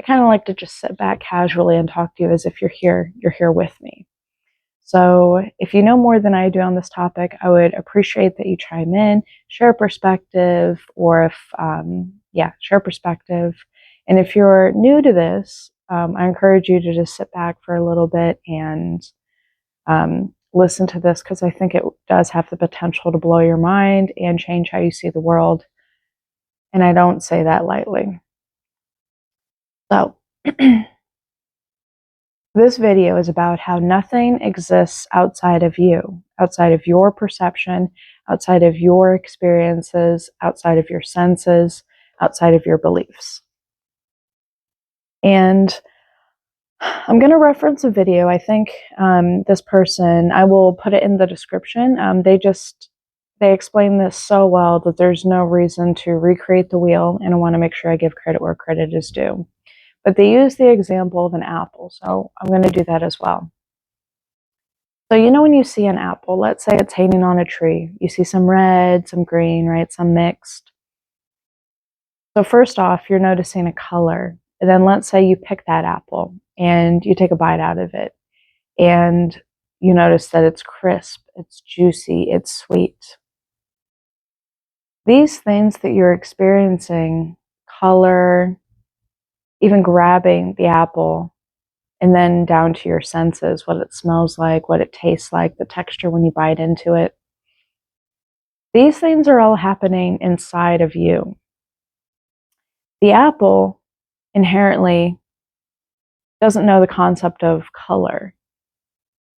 I kind of like to just sit back casually and talk to you as if you're here with me. So if you know more than I do on this topic, I would appreciate that you chime in, share a perspective, or if, share a perspective. And if you're new to this, I encourage you to just sit back for a little bit and listen to this, because I think it does have the potential to blow your mind and change how you see the world. And I don't say that lightly. So this video is about how nothing exists outside of you, outside of your perception, outside of your experiences, outside of your senses, outside of your beliefs. And I'm going to reference a video. I think this person, I will put it in the description. They explain this so well that there's no reason to recreate the wheel, and I want to make sure I give credit where credit is due. But they use the example of an apple, so I'm going to do that as well. So you know when you see an apple, let's say it's hanging on a tree, you see some red, some green, right, some mixed. So first off, you're noticing a color. And then let's say you pick that apple and you take a bite out of it, and you notice that it's crisp, it's juicy, it's sweet. These things that you're experiencing, color, even grabbing the apple, and then down to your senses, what it smells like, what it tastes like, the texture when you bite into it. These things are all happening inside of you. The apple inherently doesn't know the concept of color.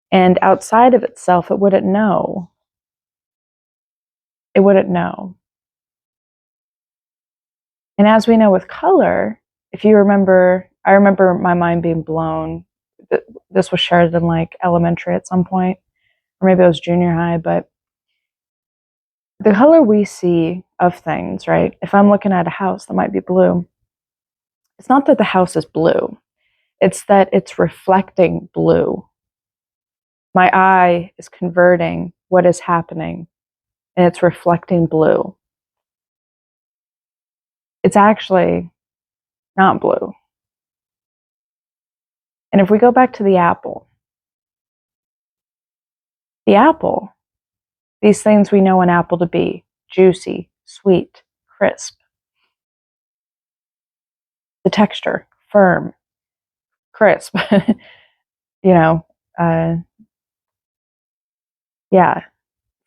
And outside of itself, it wouldn't know. It wouldn't know. And as we know with color, if you remember, I remember my mind being blown. This was shared in like elementary at some point, or maybe it was junior high, but the color we see of things, right? If I'm looking at a house that might be blue, it's not that the house is blue. It's that it's reflecting blue. My eye is converting what is happening, and it's reflecting blue. It's actually not blue. And if we go back to the apple, these things we know an apple to be: juicy, sweet, crisp. The texture, firm, crisp,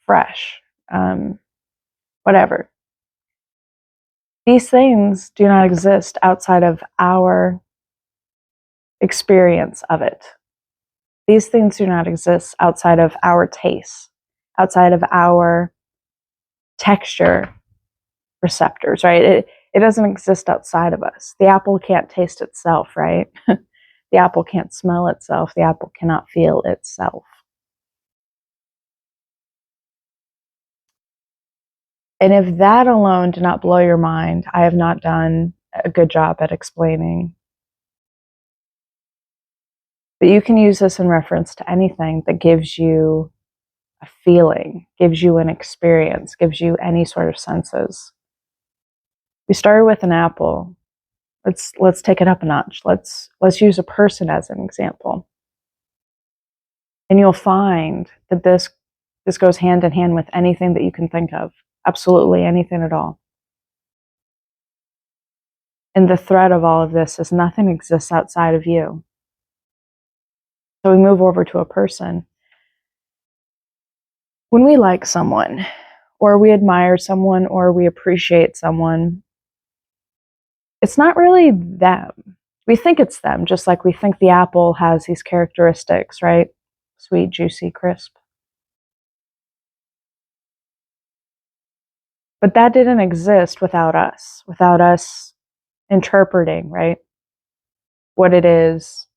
fresh, whatever. These things do not exist outside of our experience of it. These things do not exist outside of our taste, outside of our texture receptors, right? It doesn't exist outside of us. The apple can't taste itself, right? The apple can't smell itself. The apple cannot feel itself. And if that alone did not blow your mind, I have not done a good job at explaining. But you can use this in reference to anything that gives you a feeling, gives you an experience, gives you any sort of senses. We started with an apple. Let's take it up a notch. Let's use a person as an example. And you'll find that this goes hand in hand with anything that you can think of. Absolutely anything at all. And the thread of all of this is nothing exists outside of you. So we move over to a person. When we like someone, or we admire someone, or we appreciate someone, it's not really them. We think it's them, just like we think the apple has these characteristics, right? Sweet, juicy, crisp. But that didn't exist without us interpreting, right, what it is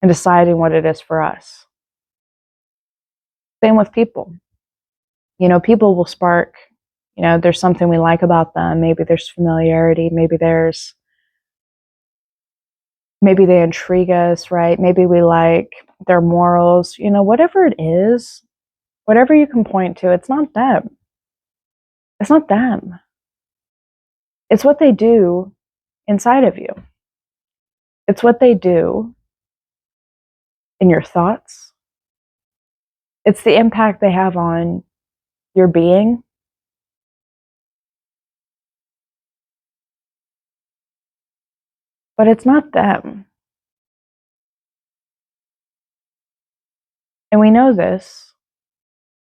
and deciding what it is for us. Same with people. People will spark, there's something we like about them. Maybe there's familiarity. Maybe they intrigue us, right? Maybe we like their morals. Whatever it is, whatever you can point to, it's not them. It's not them. It's what they do inside of you. It's what they do in your thoughts. It's the impact they have on your being. But it's not them. And we know this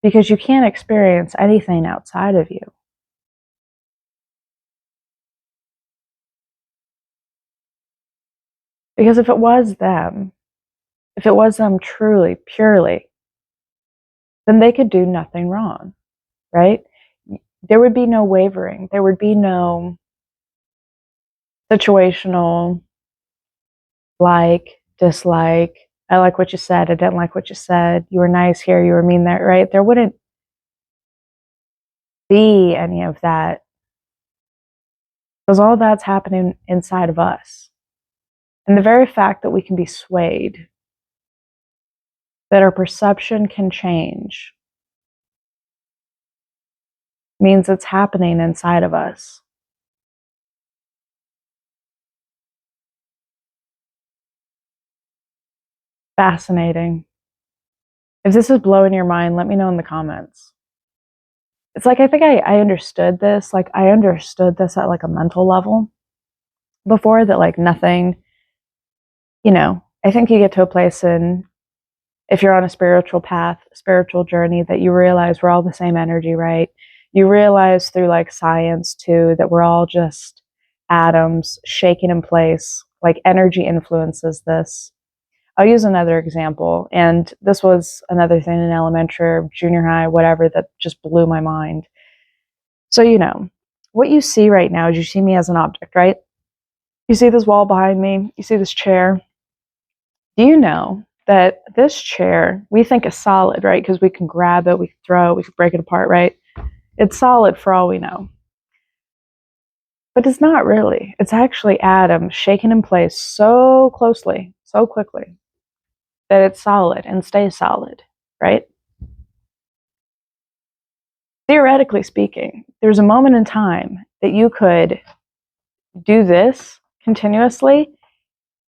because you can't experience anything outside of you. Because if it was them truly, purely, then they could do nothing wrong, right? There would be no wavering. There would be no situational like, dislike. I like what you said. I didn't like what you said. You were nice here. You were mean there, right? There wouldn't be any of that because all that's happening inside of us. And the very fact that we can be swayed, that our perception can change, means it's happening inside of us. Fascinating. If this is blowing your mind, let me know in the comments. It's like I think I understood this. Like I understood this at like a mental level before, that like nothing, I think you get to a place in, if you're on a spiritual path, spiritual journey, that you realize we're all the same energy, right? You realize through like science too that we're all just atoms shaken in place. Like energy influences this. I'll use another example, and this was another thing in elementary or junior high, whatever, that just blew my mind. So, what you see right now is you see me as an object, right? You see this wall behind me, you see this chair. Do you know that this chair we think is solid, right? Because we can grab it, we can throw it, we can break it apart, right? It's solid for all we know. But it's not really. It's actually atoms shaken in place so closely, so quickly, that it's solid and stays solid, right? Theoretically speaking, there's a moment in time that you could do this continuously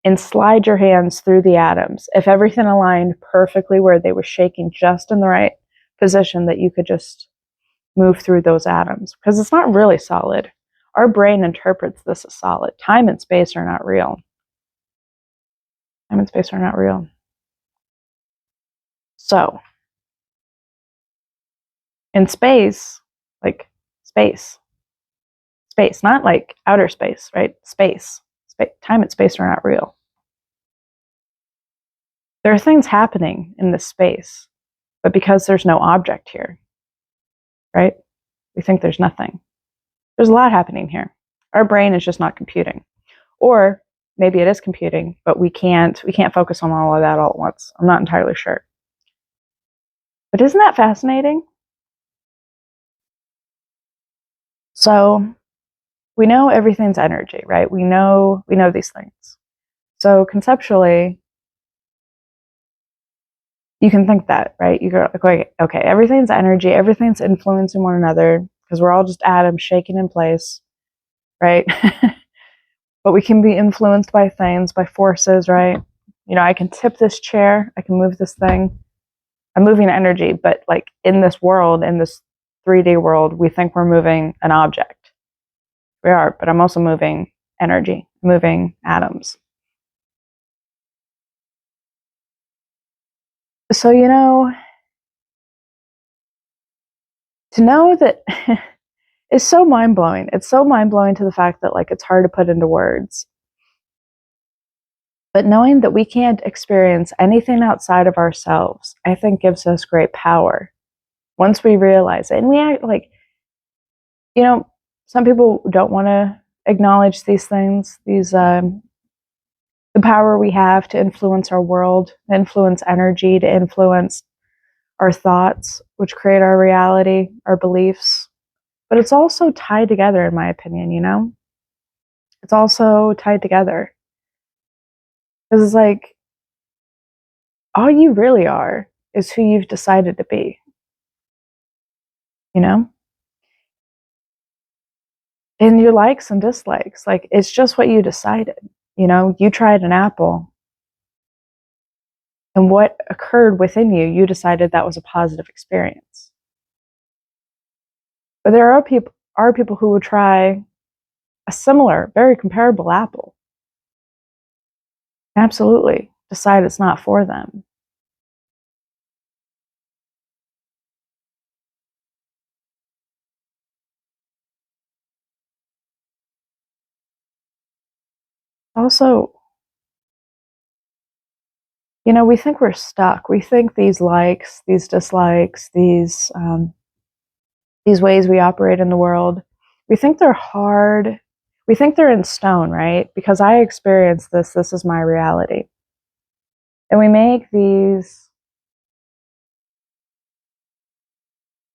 and slide your hands through the atoms. If everything aligned perfectly where they were shaking just in the right position, that you could just move through those atoms, because it's not really solid. Our brain interprets this as solid. Time and space are not real. Time and space are not real. So, in space, like space, not like outer space, right? Space. Time and space are not real. There are things happening in this space, but because there's no object here, right? We think there's nothing. There's a lot happening here. Our brain is just not computing. Or maybe it is computing, but we can't focus on all of that all at once. I'm not entirely sure. But isn't that fascinating? So we know everything's energy, right? We know these things. So conceptually, you can think that, right? You go, okay, everything's energy, everything's influencing one another because we're all just atoms shaking in place, right? But we can be influenced by things, by forces, right? I can tip this chair, I can move this thing. I'm moving energy, but like in this world, in this 3D world, we think we're moving an object. We are, but I'm also moving energy, moving atoms. So, to know that is so mind-blowing. It's so mind-blowing to the fact that like it's hard to put into words. But knowing that we can't experience anything outside of ourselves, I think gives us great power. Once we realize it, and we act like, some people don't want to acknowledge these things, the power we have to influence our world, to influence energy, to influence our thoughts, which create our reality, our beliefs. But it's also tied together, in my opinion, It's also tied together. Because it's like, all you really are is who you've decided to be, And your likes and dislikes, like, it's just what you decided. You tried an apple, and what occurred within you, you decided that was a positive experience. But there are people who would try a similar, very comparable apple, and absolutely decide it's not for them. Also, we think we're stuck. We think these likes, these dislikes, these ways we operate in the world, we think they're hard. We think they're in stone, right? Because I experienced this. This is my reality. And we make these,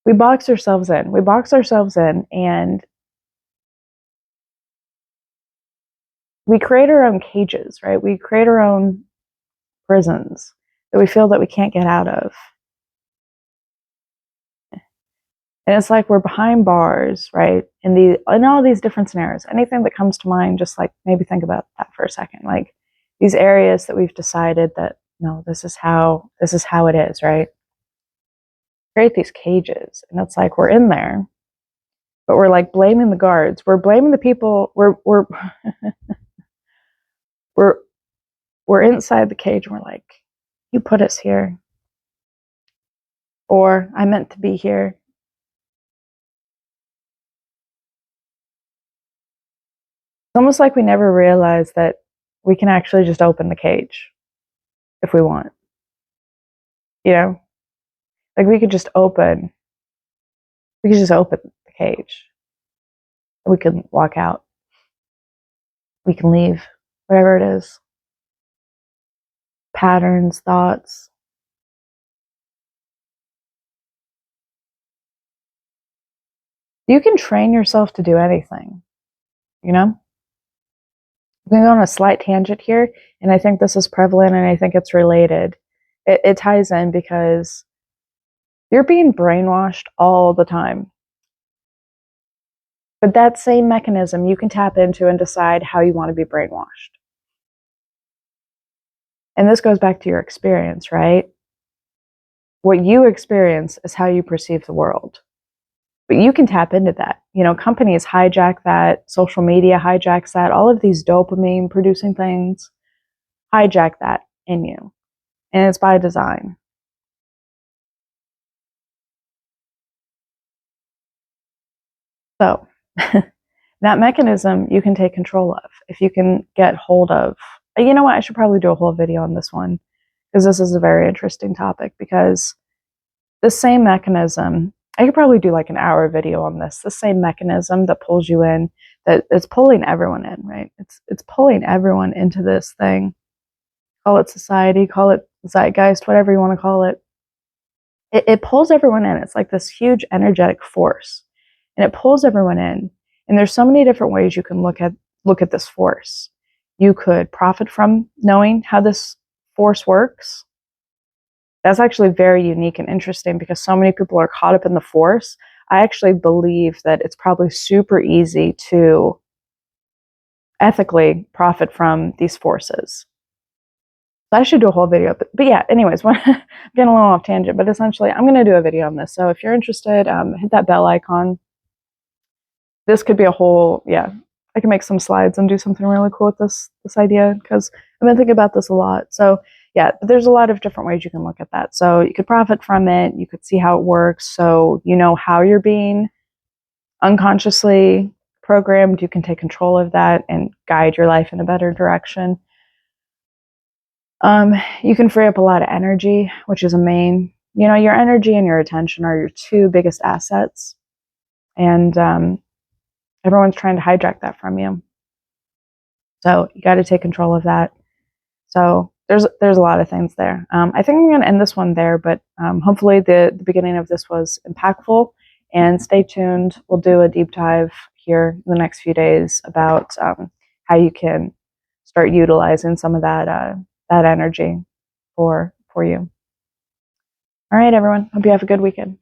we box ourselves in. We box ourselves in, and we create our own cages, right? We create our own prisons that we feel that we can't get out of. And it's like we're behind bars, right? In all these different scenarios. Anything that comes to mind, just like maybe think about that for a second. Like these areas that we've decided that no, this is how it is, right? Create these cages, and it's like we're in there, but we're like blaming the guards. We're blaming the people. We're we're inside the cage, and we're like, you put us here, or I meant to be here. It's almost like we never realized that we can actually just open the cage if we want. Like we could just open the cage. We can walk out. We can leave, whatever it is. Patterns, thoughts. You can train yourself to do anything, I'm going to go on a slight tangent here, and I think this is prevalent, and I think it's related. It ties in because you're being brainwashed all the time. But that same mechanism you can tap into and decide how you want to be brainwashed. And this goes back to your experience, right? What you experience is how you perceive the world. But you can tap into that. Companies hijack that, social media hijacks that, all of these dopamine producing things hijack that in you. And it's by design. So that mechanism you can take control of. If you can get hold of, you know what, I should probably do a whole video on this one, because this is a very interesting topic, because the same mechanism, I could probably do like an hour video on this, the same mechanism that pulls you in, that it's pulling everyone in, right? It's pulling everyone into this thing. Call it society, call it zeitgeist, whatever you want to call it. It pulls everyone in. It's like this huge energetic force, and it pulls everyone in. And there's so many different ways you can look at this force. You could profit from knowing how this force works. That's actually very unique and interesting, because so many people are caught up in the force. I actually believe that it's probably super easy to ethically profit from these forces. So I should do a whole video. But yeah, anyways, I'm getting a little off tangent, but essentially I'm going to do a video on this. So if you're interested, hit that bell icon. This could be a whole, I can make some slides and do something really cool with this idea, because I've been thinking about this a lot. So yeah, there's a lot of different ways you can look at that. So you could profit from it. You could see how it works. So how you're being unconsciously programmed. You can take control of that and guide your life in a better direction. You can free up a lot of energy, which is a main, your energy and your attention are your two biggest assets. And everyone's trying to hijack that from you. So you got to take control of that. So there's a lot of things there. I think I'm going to end this one there, but hopefully the beginning of this was impactful. And stay tuned. We'll do a deep dive here in the next few days about how you can start utilizing some of that energy for you. All right, everyone. Hope you have a good weekend.